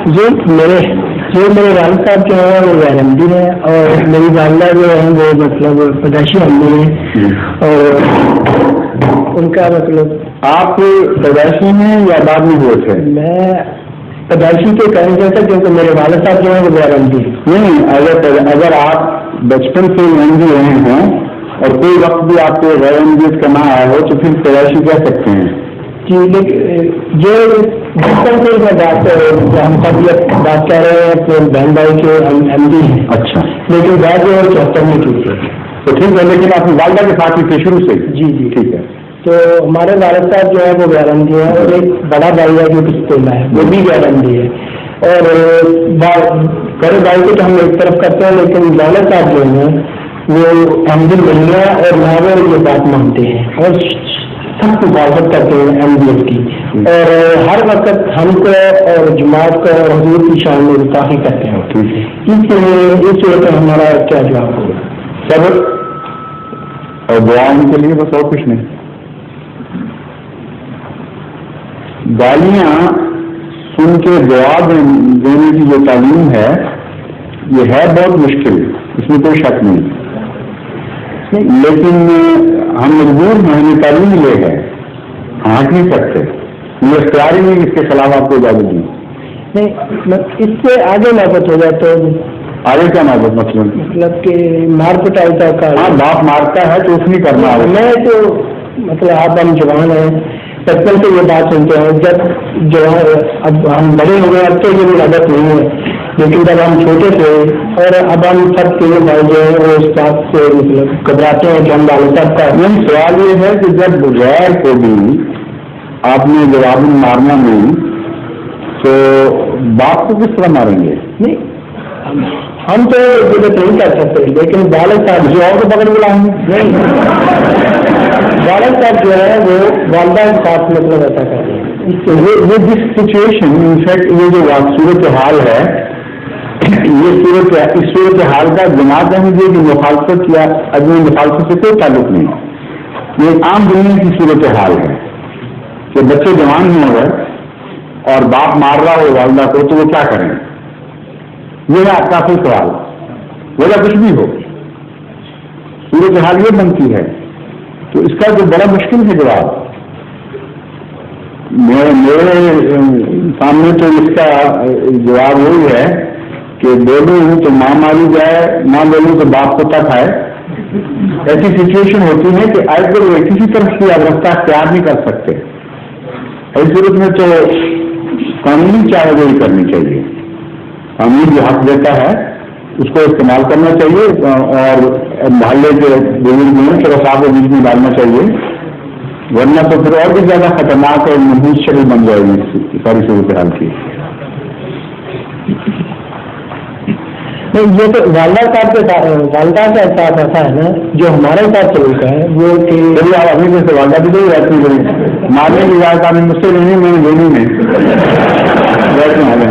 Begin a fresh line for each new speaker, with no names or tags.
میرے والد صاحب جو ہے وہ غیر احمدی ہیں اور میری والدہ جو ہے وہ مطلب پیدائشی احمدی ہیں اور ان کا مطلب.
آپ پیدائشی ہیں یا بعد میں ہوئے تھے؟
میں پیدائشی کے کہنا چاہتا کیونکہ میرے والد صاحب جو ہیں وہ غیر احمدی ہیں.
نہیں، اگر آپ بچپن سے احمدی رہے ہوں اور کوئی وقت بھی آپ کو غیر احمدیت کا نہ آیا ہو تو پھر پیدائشی کہہ سکتے ہیں.
جی لیکن یہ بچپن سے میں ہم سب یہ بات کہہ رہے ہیں کہ بہن بھائی کے احمدی ہیں.
اچھا،
لیکن بات جو ہے 74 میں ٹوٹ گئی
تو ٹھیک ہے، لیکن آپ والدہ کے ساتھ ہی تھے شروع سے؟
جی
ٹھیک ہے.
تو ہمارے والد صاحب جو ہے وہ غیر احمدی ہے اور ایک بڑا بھائی ہے جو پستولہ ہے وہ بھی غیر احمدی ہے. اور بڑے بھائی کو تو ہم ایک طرف کرتے ہیں لیکن والد صاحب جو ہیں وہ احمدی نہیں ہے اور نہ وہ یہ بات مانتے ہیں اور سخت حفاظت کرتے ہیں احمدیت کی. اور ہر وقت ہم کو اور جماعت کو اور حضور کی شان میں گستاخی کرتے ہیں. اس وجہ سے ہمارا کیا جواب ہوگا؟
صبر اور دعاؤں کے لیے بس، اور کچھ نہیں. گالیاں سن کے دعا دینے کی جو تعلیم ہے یہ ہے بہت مشکل، اس میں کوئی شک نہیں، لیکن ہم مجبور ہیں، ہمیں تعلیم لے ہے، ہانٹ نہیں سکتے، یہ اختیار ہی نہیں اس کے خلاف آپ کو اجازت دی.
نہیں، اس سے آگے نوبت ہو جائے تو
آگے کیا نوبت؟
مطلب کہ مار پٹائی کا.
ہاں، باپ مارتا ہے تو اس نہیں کرنا.
میں تو مطلب آپ ہم جوان ہیں، بچپن سے یہ بات سنتے ہیں، جب جو اب ہم بڑے ہو گئے اب تو یہ عادت نہیں ہے، لیکن جب ہم چھوٹے تھے اور اب ہم سب تینوں بھائی جو ہیں وہ اس بات سے مطلب گھبراتے ہیں کہ ہم والد صاحب کا.
سوال یہ ہے کہ جب غیر کو بھی آپ نے جواب مارنا نہیں تو باپ کو کس طرح ماریں گے؟
نہیں، ہم تو ضرورت نہیں کر سکتے، لیکن والد صاحب جو اور کو پکڑ کے لائیں گے. والد صاحب جو ہے وہ والدہ کے ساتھ مطلب ایسا کر رہے ہیں.
یہ جس سچویشن انفیکٹ یہ جو صورت حال ہے، اس صورت حال کا جماعت احمدیہ کی مخالفت یا عدم مخالفت سے کوئی تعلق نہیں. یہ عام دنیا کی صورت حال ہے کہ بچے جوان ہی ہو گئے اور باپ مار رہا ہو والدہ کو تو وہ کیا کریں. یہ ہے آپ کا کوئی سوال، وجہ کچھ بھی ہو، صورت حال یہ بنتی ہے تو اس کا جو بڑا مشکل ہے جواب. میرے سامنے تو اس کا جواب وہی ہے کہ بولوں تو ماں ماری جائے، نہ بولوں تو باپ کو تک آئے. ایسی سچویشن ہوتی ہے کہ آج کل کسی طرح کی آپ رفتہ اختیار نہیں کر سکتے. اس صورت میں تو قانونی چارہ کرنی چاہیے. قانون جو حق دیتا ہے اس کو استعمال کرنا چاہیے اور محلے کے بزرگ میں صاحب کو بیچ میں ڈالنا چاہیے، ورنہ تو پھر اور بھی زیادہ خطرناک اور محفوظ شکل بن جائے گی ساری صورت حال کی.
یہ تو والدہ صاحب کے ساتھ، والدہ کے ساتھ ایسا ہے نا جو ہمارے ساتھ چلتا ہے وہ کہ
آپ اپنی سے والدہ بھی نہیں رہتی ہے، مارنے کی بات آپ نے مجھ سے نہیں، میں نے دونوں میں بیٹھنا ہے.